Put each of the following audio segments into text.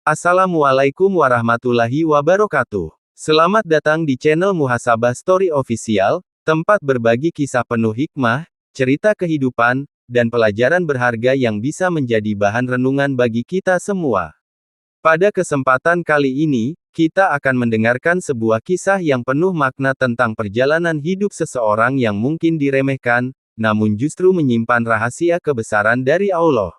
Assalamualaikum warahmatullahi wabarakatuh. Selamat datang di channel Muhasabah Story Official, tempat berbagi kisah penuh hikmah, cerita kehidupan, dan pelajaran berharga yang bisa menjadi bahan renungan bagi kita semua. Pada kesempatan kali ini, kita akan mendengarkan sebuah kisah yang penuh makna tentang perjalanan hidup seseorang yang mungkin diremehkan, namun justru menyimpan rahasia kebesaran dari Allah.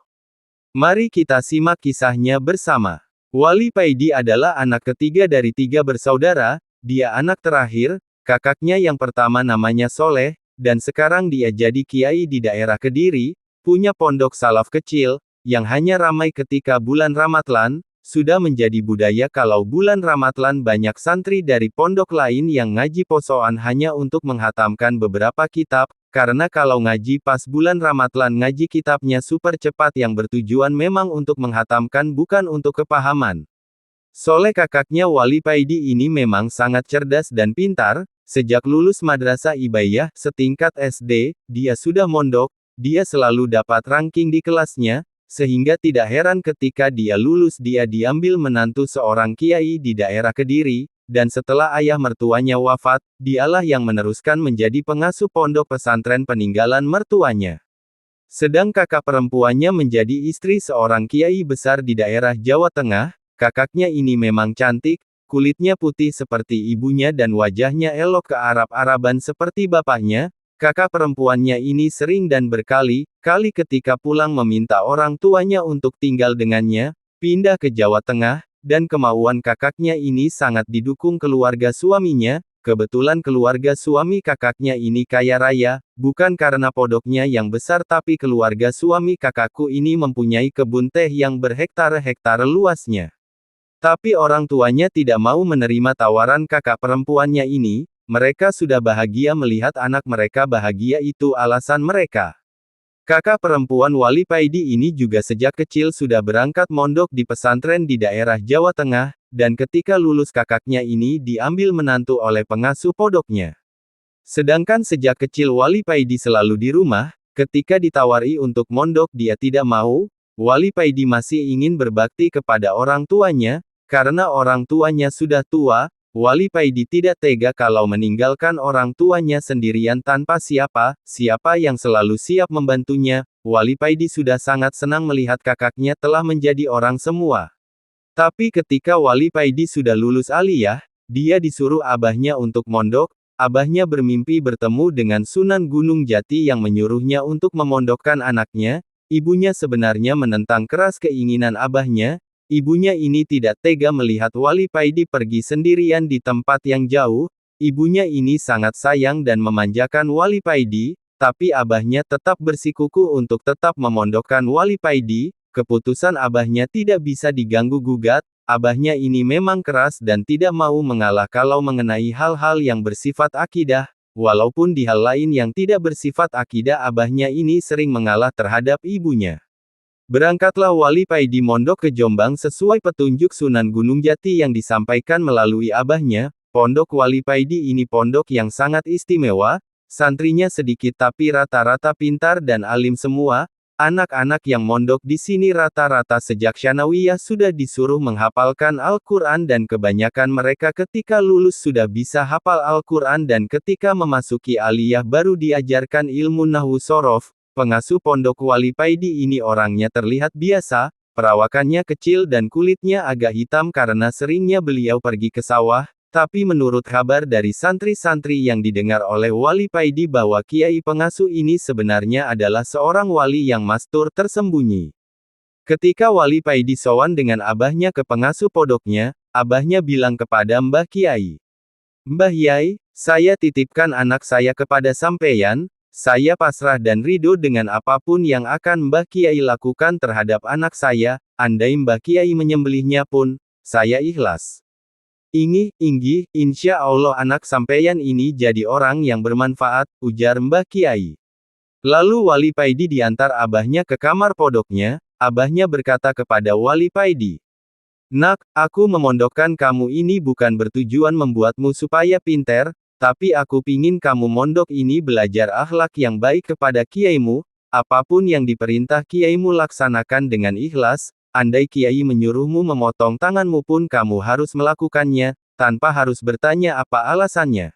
Mari kita simak kisahnya bersama. Wali Paidi adalah anak ketiga dari 3 bersaudara, dia anak terakhir, kakaknya yang pertama namanya Soleh, dan sekarang dia jadi kiai di daerah Kediri, punya pondok salaf kecil, yang hanya ramai ketika bulan Ramadhan. Sudah menjadi budaya kalau bulan Ramadhan banyak santri dari pondok lain yang ngaji posoan hanya untuk menghatamkan beberapa kitab, karena kalau ngaji pas bulan Ramadhan ngaji kitabnya super cepat yang bertujuan memang untuk menghatamkan bukan untuk kepahaman. Soleh kakaknya Wali Paidi ini memang sangat cerdas dan pintar, sejak lulus madrasah Ibaiyah setingkat SD, dia sudah mondok, dia selalu dapat ranking di kelasnya, sehingga tidak heran ketika dia lulus dia diambil menantu seorang kiai di daerah Kediri, dan setelah ayah mertuanya wafat, dialah yang meneruskan menjadi pengasuh pondok pesantren peninggalan mertuanya. Sedang kakak perempuannya menjadi istri seorang kiai besar di daerah Jawa Tengah, kakaknya ini memang cantik, kulitnya putih seperti ibunya dan wajahnya elok kearab-araban seperti bapaknya. Kakak perempuannya ini sering dan berkali-kali ketika pulang meminta orang tuanya untuk tinggal dengannya, pindah ke Jawa Tengah, dan kemauan kakaknya ini sangat didukung keluarga suaminya. Kebetulan keluarga suami kakaknya ini kaya raya, bukan karena pondoknya yang besar tapi keluarga suami kakakku ini mempunyai kebun teh yang berhektare-hektare luasnya. Tapi orang tuanya tidak mau menerima tawaran kakak perempuannya ini. Mereka sudah bahagia melihat anak mereka bahagia, itu alasan mereka. Kakak perempuan Wali Paidi ini juga sejak kecil sudah berangkat mondok di pesantren di daerah Jawa Tengah, dan ketika lulus kakaknya ini diambil menantu oleh pengasuh pondoknya. Sedangkan sejak kecil Wali Paidi selalu di rumah, ketika ditawari untuk mondok dia tidak mau. Wali Paidi masih ingin berbakti kepada orang tuanya, karena orang tuanya sudah tua. Wali Paidi tidak tega kalau meninggalkan orang tuanya sendirian tanpa siapa yang selalu siap membantunya. Wali Paidi sudah sangat senang melihat kakaknya telah menjadi orang semua. Tapi ketika Wali Paidi sudah lulus aliyah, dia disuruh abahnya untuk mondok. Abahnya bermimpi bertemu dengan Sunan Gunung Jati yang menyuruhnya untuk memondokkan anaknya. Ibunya sebenarnya menentang keras keinginan abahnya. Ibunya ini tidak tega melihat Wali Paidi pergi sendirian di tempat yang jauh. Ibunya ini sangat sayang dan memanjakan Wali Paidi, tapi abahnya tetap bersikukuh untuk tetap memondokkan Wali Paidi. Keputusan abahnya tidak bisa diganggu-gugat. Abahnya ini memang keras dan tidak mau mengalah kalau mengenai hal-hal yang bersifat akidah. Walaupun di hal lain yang tidak bersifat akidah abahnya ini sering mengalah terhadap ibunya. Berangkatlah Wali Paidi mondok ke Jombang sesuai petunjuk Sunan Gunung Jati yang disampaikan melalui abahnya. Pondok Wali Paidi ini pondok yang sangat istimewa, santrinya sedikit tapi rata-rata pintar dan alim semua. Anak-anak yang mondok di sini rata-rata sejak Tsanawiyah sudah disuruh menghafalkan Al-Quran dan kebanyakan mereka ketika lulus sudah bisa hafal Al-Quran dan ketika memasuki aliyah baru diajarkan ilmu nahwu shorof. Pengasuh pondok Wali Paidi ini orangnya terlihat biasa, perawakannya kecil dan kulitnya agak hitam karena seringnya beliau pergi ke sawah, tapi menurut kabar dari santri-santri yang didengar oleh Wali Paidi bahwa kiai pengasuh ini sebenarnya adalah seorang wali yang mastur tersembunyi. Ketika Wali Paidi sowan dengan abahnya ke pengasuh pondoknya, abahnya bilang kepada Mbah Kiai, "Mbah Yai, saya titipkan anak saya kepada sampeyan. Saya pasrah dan ridho dengan apapun yang akan Mbah Kiai lakukan terhadap anak saya, andai Mbah Kiai menyembelihnya pun, saya ikhlas." Inggih, insya Allah anak sampeyan ini jadi orang yang bermanfaat, ujar Mbah Kiai. Lalu Wali Paidi diantar abahnya ke kamar pondoknya, abahnya berkata kepada Wali Paidi, "Nak, aku memondokkan kamu ini bukan bertujuan membuatmu supaya pinter, tapi aku pingin kamu mondok ini belajar akhlak yang baik kepada kiaimu, apapun yang diperintah kiaimu laksanakan dengan ikhlas, andai Kiai menyuruhmu memotong tanganmu pun kamu harus melakukannya, tanpa harus bertanya apa alasannya.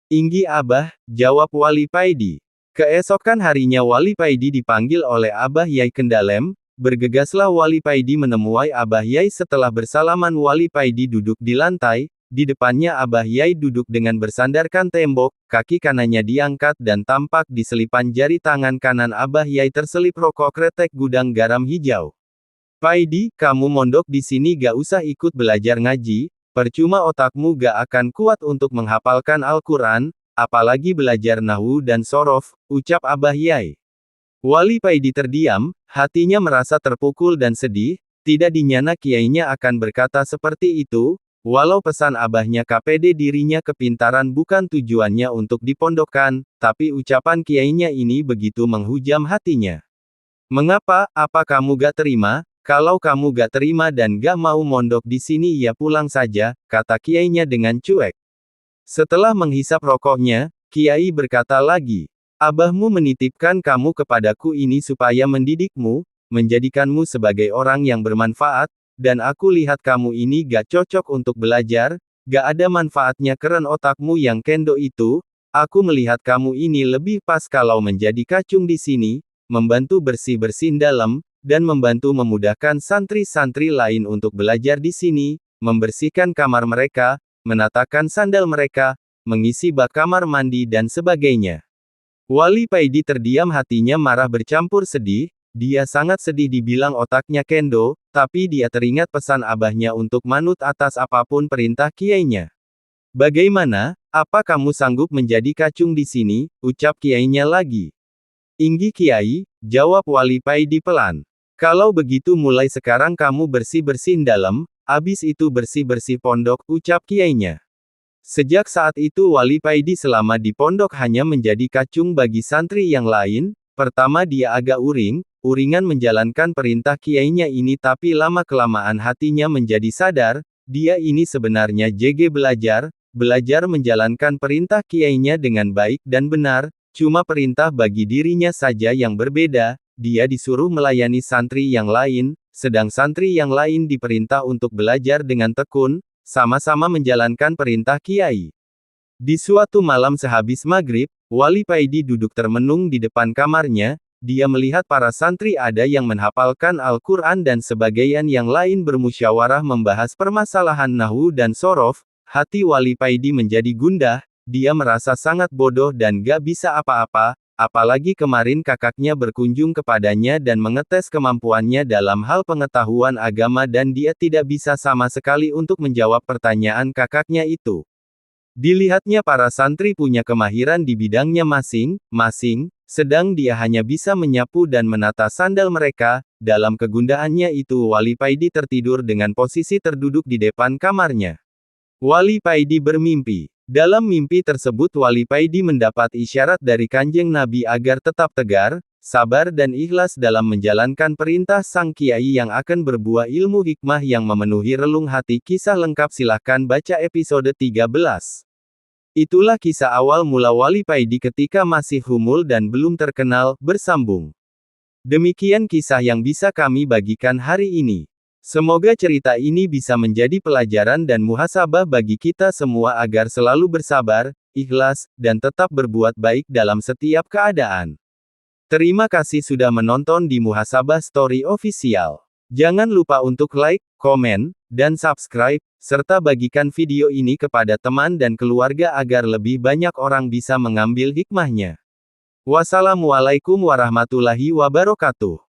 Inggi Abah, jawab Wali Paidi. Keesokan harinya Wali Paidi dipanggil oleh Abah Yai Kendalem. Bergegaslah Wali Paidi menemui Abah Yai. Setelah bersalaman Wali Paidi duduk di lantai. Di depannya Abah Yai duduk dengan bersandarkan tembok, kaki kanannya diangkat dan tampak di selipan jari tangan kanan Abah Yai terselip rokok kretek gudang garam hijau. Paidi, kamu mondok di sini gak usah ikut belajar ngaji, percuma otakmu gak akan kuat untuk menghafalkan Al-Quran, apalagi belajar nahwu dan sorof, ucap Abah Yai. Wali Paidi terdiam, hatinya merasa terpukul dan sedih, tidak dinyana kiainya akan berkata seperti itu. Walau pesan abahnya KPD dirinya kepintaran bukan tujuannya untuk dipondokkan, tapi ucapan kiainya ini begitu menghujam hatinya. Mengapa, apa kamu gak terima? Kalau kamu gak terima dan gak mau mondok di sini ya pulang saja, kata kiainya dengan cuek. Setelah menghisap rokoknya, kiai berkata lagi, abahmu menitipkan kamu kepadaku ini supaya mendidikmu, menjadikanmu sebagai orang yang bermanfaat, dan aku lihat kamu ini gak cocok untuk belajar, gak ada manfaatnya keren otakmu yang kendo itu, aku melihat kamu ini lebih pas kalau menjadi kacung di sini, membantu bersih-bersihin dalam, dan membantu memudahkan santri-santri lain untuk belajar di sini, membersihkan kamar mereka, menatakan sandal mereka, mengisi bak kamar mandi dan sebagainya. Wali Paidi terdiam, hatinya marah bercampur sedih. Dia sangat sedih dibilang otaknya kendo, tapi dia teringat pesan abahnya untuk manut atas apapun perintah kiainya. Bagaimana, apa kamu sanggup menjadi kacung di sini, ucap kiainya lagi. Inggi Kiai, jawab Wali Paidi pelan. Kalau begitu mulai sekarang kamu bersih-bersihin dalam, abis itu bersih-bersih pondok, ucap kiainya. Sejak saat itu Wali Paidi selama di pondok hanya menjadi kacung bagi santri yang lain. Pertama dia agak uringan menjalankan perintah kiainya ini, tapi lama-kelamaan hatinya menjadi sadar, dia ini sebenarnya JG belajar menjalankan perintah kiainya dengan baik dan benar, cuma perintah bagi dirinya saja yang berbeda, dia disuruh melayani santri yang lain, sedang santri yang lain diperintah untuk belajar dengan tekun, sama-sama menjalankan perintah kiai. Di suatu malam sehabis maghrib, Wali Paidi duduk termenung di depan kamarnya, dia melihat para santri ada yang menghafalkan Al-Quran dan sebagian yang lain bermusyawarah membahas permasalahan nahwu dan sorof. Hati Wali Paidi menjadi gundah, dia merasa sangat bodoh dan gak bisa apa-apa, apalagi kemarin kakaknya berkunjung kepadanya dan mengetes kemampuannya dalam hal pengetahuan agama dan dia tidak bisa sama sekali untuk menjawab pertanyaan kakaknya itu. Dilihatnya para santri punya kemahiran di bidangnya masing-masing, sedang dia hanya bisa menyapu dan menata sandal mereka. Dalam kegundahannya itu Wali Paidi tertidur dengan posisi terduduk di depan kamarnya. Wali Paidi bermimpi. Dalam mimpi tersebut Wali Paidi mendapat isyarat dari Kanjeng Nabi agar tetap tegar, sabar dan ikhlas dalam menjalankan perintah sang kiai yang akan berbuah ilmu hikmah yang memenuhi relung hati. Kisah lengkap silahkan baca episode 13. Itulah kisah awal mula Wali Paidi ketika masih humul dan belum terkenal, bersambung. Demikian kisah yang bisa kami bagikan hari ini. Semoga cerita ini bisa menjadi pelajaran dan muhasabah bagi kita semua agar selalu bersabar, ikhlas, dan tetap berbuat baik dalam setiap keadaan. Terima kasih sudah menonton di Muhasabah Story Official. Jangan lupa untuk like, komen, dan subscribe, serta bagikan video ini kepada teman dan keluarga agar lebih banyak orang bisa mengambil hikmahnya. Wassalamualaikum warahmatullahi wabarakatuh.